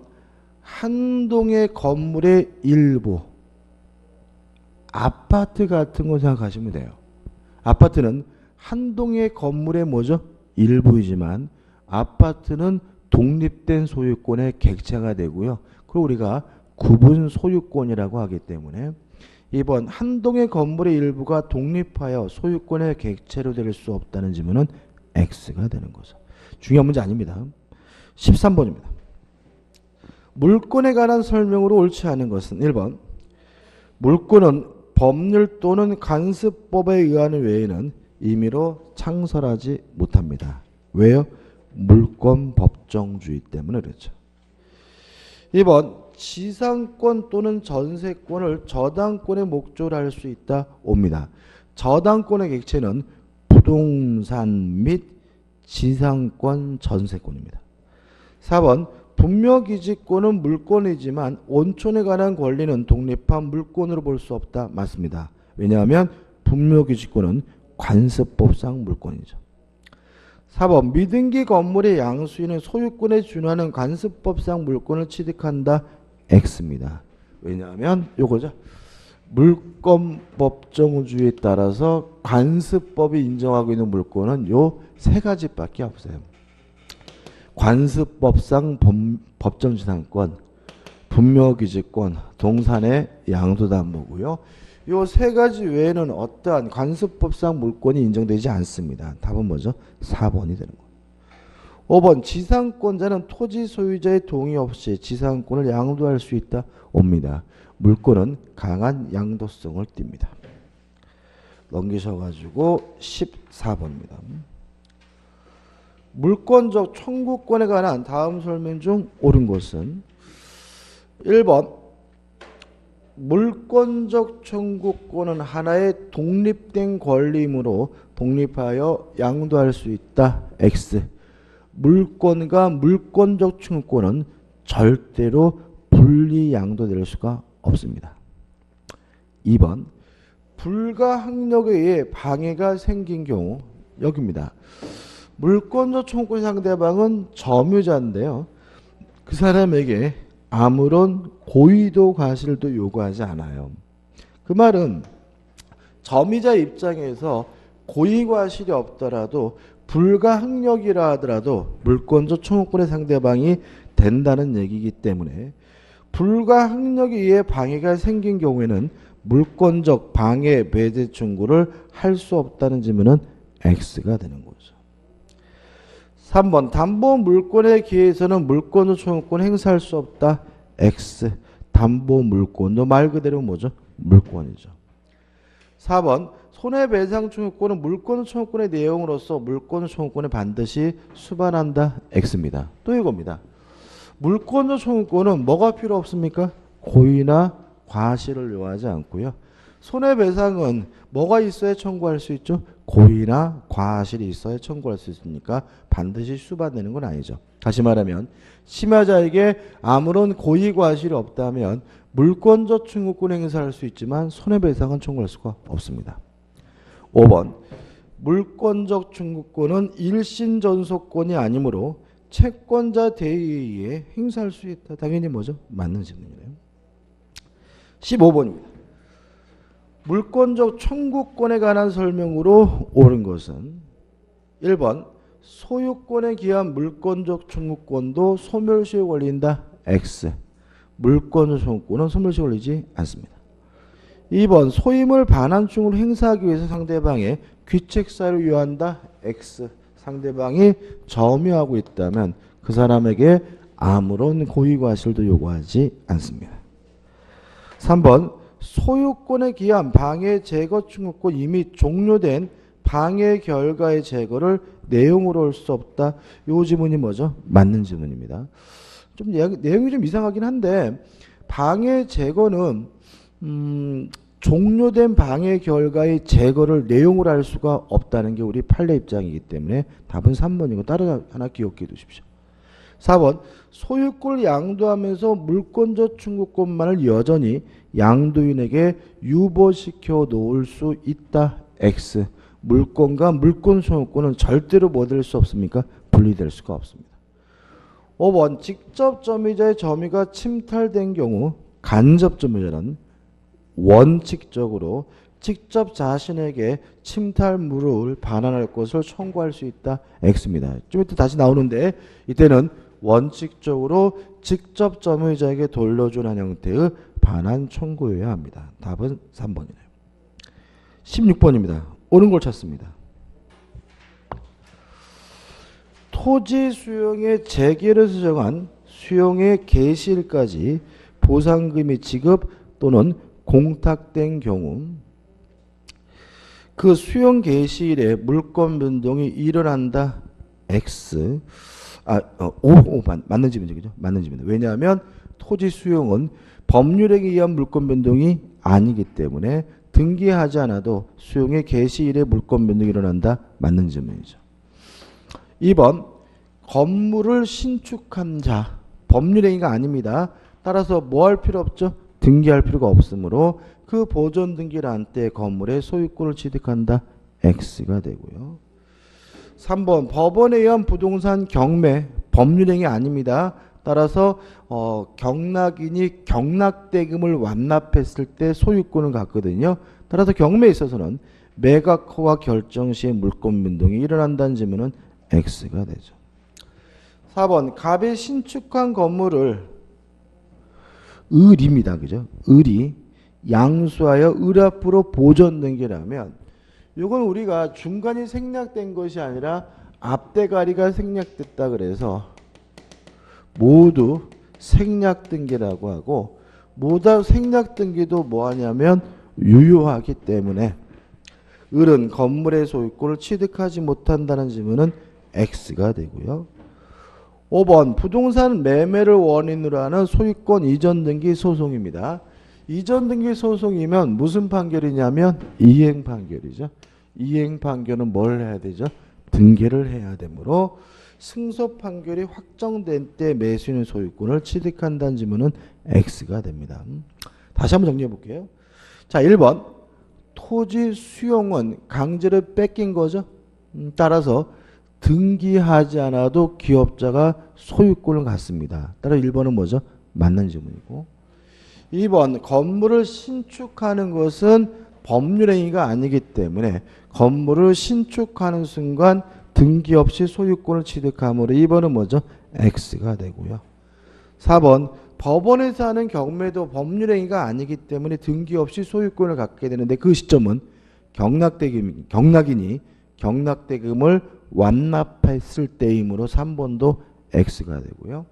한 동의 건물의 일부 아파트 같은 거 생각하시면 돼요. 아파트는 한 동의 건물의 뭐죠? 일부이지만 아파트는 독립된 소유권의 객체가 되고요. 그리고 우리가 구분 소유권이라고 하기 때문에 2번 한 동의 건물의 일부가 독립하여 소유권의 객체로 될 수 없다는 질문은 X가 되는 거죠. 중요한 문제 아닙니다. 13번입니다. 물권에 관한 설명으로 옳지 않은 것은 1번 물권은 법률 또는 간습법에 의하는 외에는 임의로 창설하지 못합니다. 왜요? 물권 법정주의 때문에 그렇죠. 2번 지상권 또는 전세권을 저당권의 목적으로 할 수 있다 옵니다. 저당권의 객체는 부동산 및 지상권 전세권입니다. 4번 분묘기지권은 물권이지만 온천에 관한 권리는 독립한 물권으로 볼 수 없다. 맞습니다. 왜냐하면 분묘기지권은 관습법상 물권이죠. 4번 미등기 건물의 양수인은 소유권에 준하는 관습법상 물권을 취득한다. X입니다. 왜냐하면 요거죠. 물권 법정주의에 따라서 관습법이 인정하고 있는 물권은 요 세 가지밖에 없어요. 관습법상 법정지상권, 분묘기지권, 동산의 양도담보고요. 요 세 가지 외에는 어떠한 관습법상 물권이 인정되지 않습니다. 답은 뭐죠? 4번이 되는 거예요. 5번 지상권자는 토지 소유자의 동의 없이 지상권을 양도할 수 있다. 옵니다. 물권은 강한 양도성을 띱니다. 넘기셔가지고 14번입니다. 물권적 청구권에 관한 다음 설명 중 옳은 것은 1번 물권적 청구권은 하나의 독립된 권리이므로 독립하여 양도할 수 있다. X. 물권과 물권적 청구권은 절대로 분리 양도될 수가 없습니다. 2번 불가항력에 의해 방해가 생긴 경우 여기입니다. 물권적 청구권 상대방은 점유자인데요. 그 사람에게 아무런 고의도 과실도 요구하지 않아요. 그 말은 점유자 입장에서 고의 과실이 없더라도 불가항력이라 하더라도 물권적 청구권의 상대방이 된다는 얘기이기 때문에 불가항력에 의해 방해가 생긴 경우에는 물권적 방해 배제 청구를 할 수 없다는 질문은 X가 되는 거죠. 3번 담보 물권에 기해서는 물권적 청구권 행사할 수 없다. X. 담보 물권도 말 그대로 뭐죠? 물권이죠. 4번 손해배상 청구권은 물권 청구권의 내용으로서 물권 청구권에 반드시 수반한다. X입니다. 또 이겁니다. 물권적 청구권은 뭐가 필요 없습니까? 고의나 과실을 요하지 않고요. 손해배상은 뭐가 있어야 청구할 수 있죠? 고의나 과실이 있어야 청구할 수 있으니까 반드시 수반되는 건 아니죠. 다시 말하면 심야자에게 아무런 고의 과실이 없다면 물권적 청구권 행사할 수 있지만 손해배상은 청구할 수가 없습니다. 5번 물권적 청구권은 일신전속권이 아니므로 채권자 대의에 의해 행사할 수 있다. 당연히 뭐죠? 맞는 질문이네요. 15번입니다. 물권적 청구권에 관한 설명으로 옳은 것은 1번 소유권에 기한 물권적 청구권도 소멸시효 걸린다. X. 물권적 청구권은 소멸시효 걸리지 않습니다. 2번 소임을 반환충으로 행사하기 위해서 상대방의 귀책사유를 요한다. X. 상대방이 점유하고 있다면 그 사람에게 아무런 고의과실도 요구하지 않습니다. 3번 소유권에 기한 방해 제거 청구권 이미 종료된 방해 결과의 제거를 내용으로 할 수 없다. 이 지문이 뭐죠? 맞는 지문입니다. 좀 내용이 좀 이상하긴 한데 방해 제거는 종료된 방해 결과의 제거를 내용으로 할 수가 없다는 게 우리 판례 입장이기 때문에 답은 3번이고 따로 하나 기억해 두십시오. 4번 소유권을 양도하면서 물권적 청구권만을 여전히 양도인에게 유보시켜 놓을 수 있다. X. 물권과 물권 소유권은 절대로 뭐 될 수 없습니까? 분리될 수가 없습니다. 5번 직접 점유자의 점유가 침탈된 경우 간접 점유자는 원칙적으로 직접 자신에게 침탈물을 반환할 것을 청구할 수 있다. X입니다. 좀 이따 다시 나오는데 이때는 원칙적으로 직접 점유자에게 돌려주는 형태의 반환 청구여야 합니다. 답은 3번이네요. 16번입니다. 옳은 걸 찾습니다. 토지 수용의 재개로서 정한 수용의 개시일까지 보상금이 지급 또는 공탁된 경우 그 수용 개시일에 물권 변동이 일어난다. X. 맞는 집이죠. 맞는 집입니다. 왜냐하면 토지 수용은 법률에 의한 물권 변동이 아니기 때문에 등기하지 않아도 수용의 개시일에 물권 변동이 일어난다. 맞는 질문이죠. 2번 건물을 신축한 자 법률행위가 아닙니다. 따라서 뭐 할 필요 없죠? 등기할 필요가 없으므로 그 보존 등기를 한 때 건물의 소유권을 취득한다. X가 되고요. 3번 법원에 의한 부동산 경매 법률행위 아닙니다. 따라서 경락인이 경락대금을 완납했을 때 소유권을 갖거든요. 따라서 경매에 있어서는 매각 허가 결정 시에 물권 변동이 일어난다는 질문은 X가 되죠. 4번 갑이 신축한 건물을 을입니다. 그죠? 을이 양수하여 을 앞으로 보존 등기를 하면 이건 우리가 중간이 생략된 것이 아니라 앞대가리가 생략됐다 그래서 모두 생략 등기라고 하고 모두 생략 등기도 뭐 하냐면 유효하기 때문에 을은 건물의 소유권을 취득하지 못한다는 질문은 X가 되고요. 5번 부동산 매매를 원인으로 하는 소유권 이전 등기 소송입니다. 이전 등기 소송이면 무슨 판결이냐면 이행 판결이죠. 이행 판결은 뭘 해야 되죠? 등기를 해야 되므로 승소 판결이 확정된 때 매수인의 소유권을 취득한다는 질문은 X가 됩니다. 다시 한번 정리해 볼게요. 자, 1번 토지 수용은 강제로 뺏긴 거죠. 따라서 등기하지 않아도 기업자가 소유권을 갖습니다. 따라 1번은 뭐죠? 맞는 질문이고 2번 건물을 신축하는 것은 법률행위가 아니기 때문에 건물을 신축하는 순간 등기 없이 소유권을 취득하므로 2번은 뭐죠? X가 되고요. 4번 법원에서 하는 경매도 법률행위가 아니기 때문에 등기 없이 소유권을 갖게 되는데 그 시점은 경락인이 경락대금을 완납했을 때이므로 3번도 X가 되고요.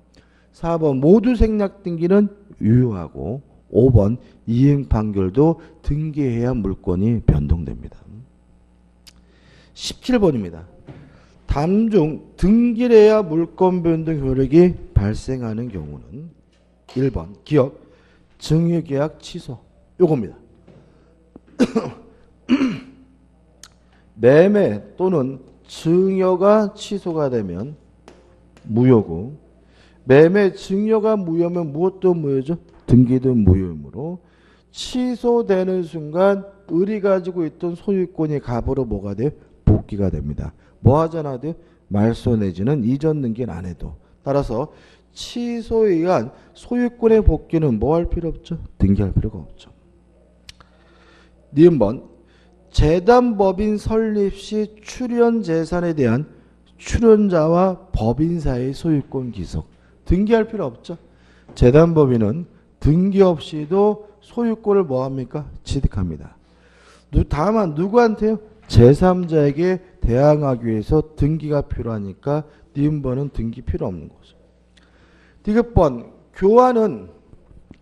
4번 모두 생략 등기는 유효하고 5번 이행 판결도 등기해야 물권이 변동됩니다. 17번입니다. 다음 중 등기를 해야 물권 변동 효력이 발생하는 경우는 1번 기업 증여계약 취소 요겁니다. 매매 또는 증여가 취소가 되면 무효고 매매 증여가 무효면 무엇도 무효죠? 등기도 무효이므로 취소되는 순간 을이 가지고 있던 소유권이 갑으로 뭐가 돼요? 복귀가 됩니다. 뭐 하지 않아도 말소 내지는 이전 등기는 안 해도 따라서 취소에 의한 소유권의 복귀는 뭐 할 필요 없죠? 등기할 필요가 없죠. 니은번 재단법인 설립 시 출연 재산에 대한 출연자와 법인 사이의 소유권 기속 등기할 필요 없죠. 재단법인은 등기 없이도 소유권을 뭐합니까? 취득합니다. 다만 누구한테요? 제3자에게 대항하기 위해서 등기가 필요하니까 니은번은 등기 필요 없는 거죠. 디귿번 교환은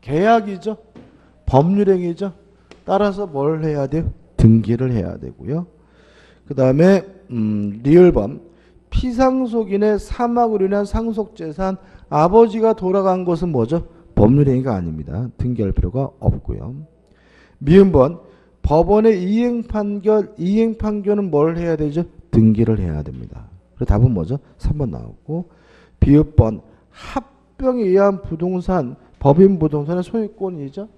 계약이죠. 법률행위죠. 따라서 뭘 해야 돼요? 등기를 해야 되고요. 그 다음에 리을번 피상속인의 사망으로 인한 상속재산 아버지가 돌아간 것은 뭐죠? 법률행위가 아닙니다. 등기할 필요가 없고요. 미음번 법원의 이행판결은 뭘 해야 되죠? 등기를 해야 됩니다. 그래서 답은 뭐죠? 3번 나왔고 비읍번 합병에 의한 부동산 법인 부동산의 소유권이죠.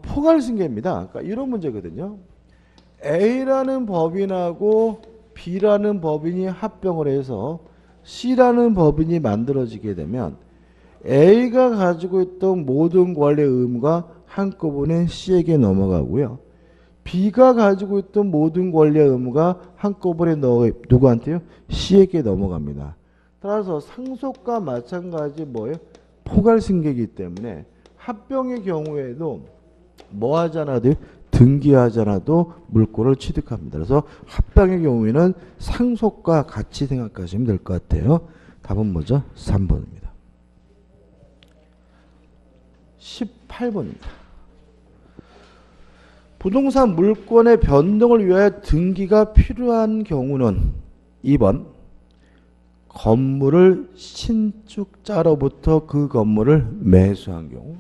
포괄승계입니다. 그러니까 이런 문제거든요. A라는 법인하고 B라는 법인이 합병을 해서 C라는 법인이 만들어지게 되면 A가 가지고 있던 모든 관리 의무가 한꺼번에 C에게 넘어가고요. B가 가지고 있던 모든 관리 의무가 한꺼번에 누구한테요? C에게 넘어갑니다. 따라서 상속과 마찬가지 뭐예요? 포괄승계이기 때문에 합병의 경우에도 뭐 하지 않아도 등기하지 않아도 물권을 취득합니다. 그래서 합병의 경우에는 상속과 같이 생각하시면 될 것 같아요. 답은 뭐죠? 3번입니다. 18번입니다. 부동산 물권의 변동을 위하여 등기가 필요한 경우는 2번 건물을 신축자로부터 그 건물을 매수한 경우.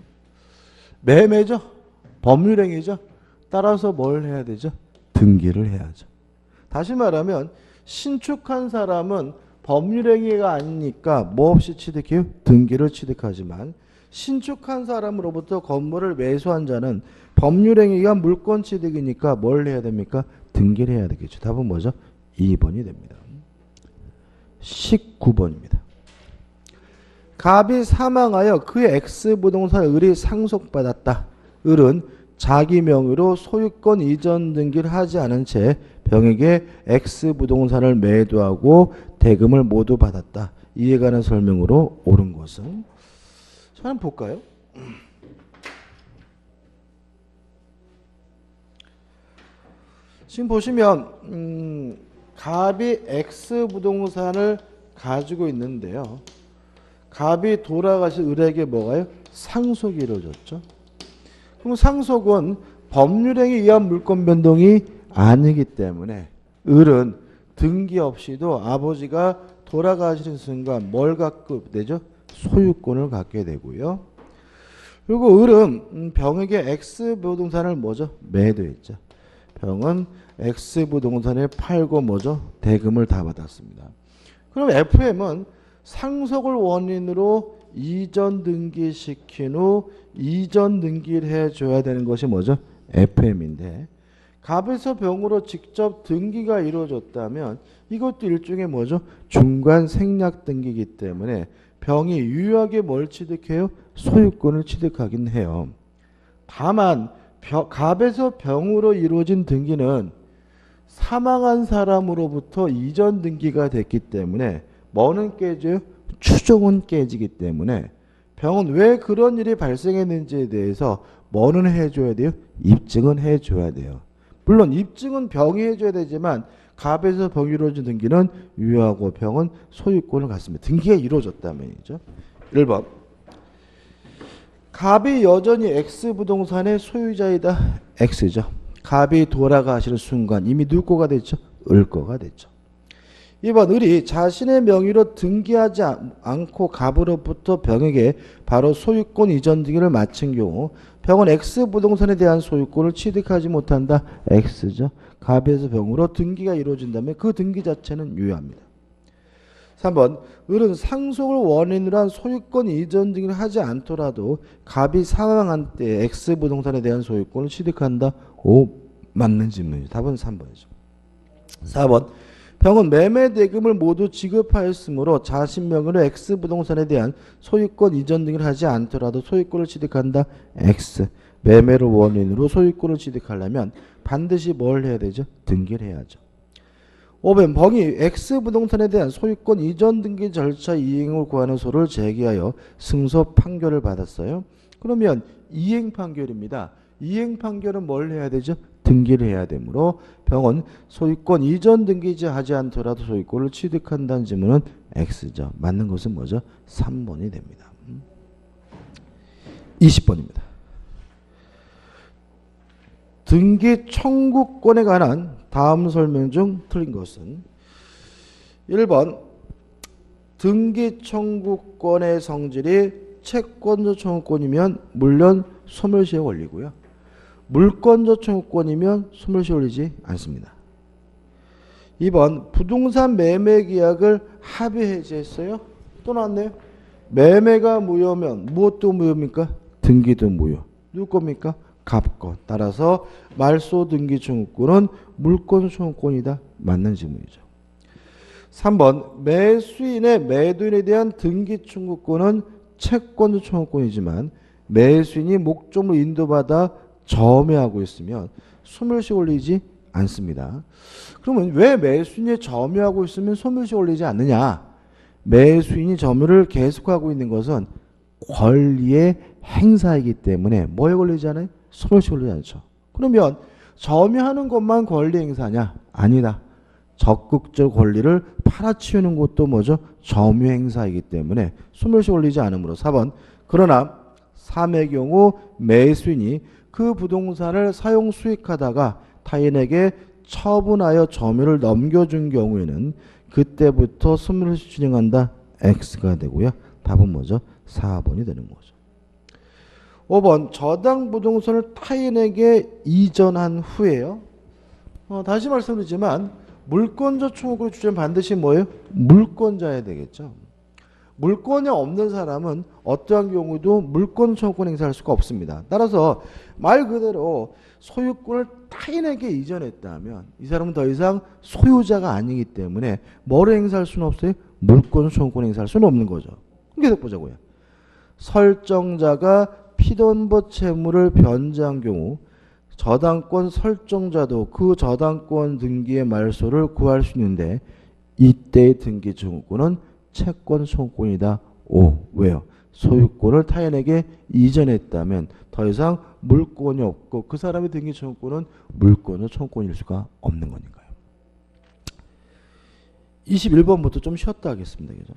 매매죠. 법률행위죠. 따라서 뭘 해야 되죠? 등기를 해야죠. 다시 말하면 신축한 사람은 법률행위가 아니니까 뭐 없이 취득해요? 등기를 취득하지만 신축한 사람으로부터 건물을 매수한 자는 법률행위가 물권 취득이니까 뭘 해야 됩니까? 등기를 해야 되겠죠. 답은 뭐죠? 2번이 됩니다. 19번입니다. 갑이 사망하여 그의 X부동산 을이 상속받았다. 을은 자기 명의로 소유권 이전 등기를 하지 않은 채 병에게 X부동산을 매도하고 대금을 모두 받았다. 이에 관한 설명으로 옳은 것은? 자, 한번 볼까요? 지금 보시면 갑이 X부동산을 가지고 있는데요. 갑이 돌아가신 을에게 뭐가요? 상속이 이루어졌죠. 그럼 상속은 법률행위에 의한 물권 변동이 아니기 때문에 을은 등기 없이도 아버지가 돌아가시는 순간 뭘 갖게 되죠? 소유권을 갖게 되고요. 그리고 을은 병에게 X부동산을 뭐죠? 매도했죠. 병은 X부동산을 팔고 뭐죠? 대금을 다 받았습니다. 그럼 FM은 상속을 원인으로 이전 등기시킨 후 이전 등기를 해줘야 되는 것이 뭐죠? FM인데 갑에서 병으로 직접 등기가 이루어졌다면 이것도 일종의 뭐죠? 중간 생략 등기이기 때문에 병이 유효하게 뭘 취득해요? 소유권을 취득하긴 해요. 다만 갑에서 병으로 이루어진 등기는 사망한 사람으로부터 이전 등기가 됐기 때문에 뭐는 깨져요? 추정은 깨지기 때문에 병은 왜 그런 일이 발생했는지에 대해서 뭐는 해줘야 돼요? 입증은 해줘야 돼요. 물론 입증은 병이 해줘야 되지만 갑에서 병이 이루어진 등기는 유효하고 병은 소유권을 갖습니다. 등기가 이루어졌다면이죠. 1번 갑이 여전히 X부동산의 소유자이다. X죠. 갑이 돌아가시는 순간 이미 누구 거가 됐죠? 을 거가 됐죠. 2번 을이 자신의 명의로 등기하지 않고 갑으로부터 병에게 바로 소유권 이전 등기를 마친 경우 병은 X부동산에 대한 소유권을 취득하지 못한다. X죠. 갑에서 병으로 등기가 이루어진다면 그 등기 자체는 유효합니다. 3번 을은 상속을 원인으로 한 소유권 이전 등기를 하지 않더라도 갑이 사망한 때 X부동산에 대한 소유권을 취득한다. 오, 맞는 질문이죠. 답은 3번이죠. 4번 병은 매매 대금을 모두 지급하였으므로 자신 명의로 X부동산에 대한 소유권 이전 등을 하지 않더라도 소유권을 취득한다. X. 매매를 원인으로 소유권을 취득하려면 반드시 뭘 해야 되죠? 등기를 해야죠. 5번 병이 X부동산에 대한 소유권 이전 등기 절차 이행을 구하는 소를 제기하여 승소 판결을 받았어요. 그러면 이행 판결입니다. 이행 판결은 뭘 해야 되죠? 등기를 해야 되므로 병은 소유권 이전 등기지 하지 않더라도 소유권을 취득한다는 질문은 X죠. 맞는 것은 뭐죠? 3번이 됩니다. 20번입니다. 등기 청구권에 관한 다음 설명 중 틀린 것은 1번 등기 청구권의 성질이 채권자 청구권이면 물론 소멸시효 권리고요. 물권자 청구권이면 소멸시효 권리지 않습니다. 2번 부동산 매매 계약을 합의 해지했어요. 또 나왔네요. 매매가 무효면 무엇도 무효입니까? 등기도 무효. 누구 겁니까? 갑권. 따라서 말소 등기 청구권은 물권 청구권이다. 맞는 질문이죠. 3번 매수인의 매도인에 대한 등기 청구권은 채권 청구권이지만 매수인이 목적으로 인도받아 점유하고 있으면 소멸시효 권리지 않습니다. 그러면 왜 매수인이 점유하고 있으면 소멸시효 권리지 않느냐? 매수인이 점유를 계속하고 있는 것은 권리의 행사이기 때문에 뭐에 걸리지 않아요? 소멸시효 권리지 않죠. 그러면 점유하는 것만 권리 행사냐? 아니다. 적극적 권리를 팔아치우는 것도 뭐죠? 점유 행사이기 때문에 소멸시 걸리지 않으므로 4번. 그러나 3의 경우 매수인이 그 부동산을 사용 수익하다가 타인에게 처분하여 점유를 넘겨준 경우에는 그때부터 소멸시 진행한다. X가 되고요. 답은 뭐죠? 4번이 되는 거죠. 5번 저당 부동산을 타인에게 이전한 후에요. 다시 말씀드리지만 물권자 청구권의 주체는 반드시 뭐예요? 물권자여야 되겠죠. 물권이 없는 사람은 어떠한 경우도 물권 청구권 행사할 수가 없습니다. 따라서 말 그대로 소유권을 타인에게 이전했다면 이 사람은 더 이상 소유자가 아니기 때문에 뭐를 행사할 수는 없어요? 물권 청구권 행사할 수는 없는 거죠. 계속 보자고요. 설정자가 피던버 채무를 변제한 경우 저당권 설정자도 그 저당권 등기의 말소를 구할 수 있는데 이때의 등기 청구권은 채권 청구권이다. 오, 왜요? 소유권을 타인에게 이전했다면 더 이상 물권이 없고 그 사람의 등기 청구권은 물권의 청구권일 수가 없는 거니까요. 21번부터 좀 쉬었다 하겠습니다. 그죠?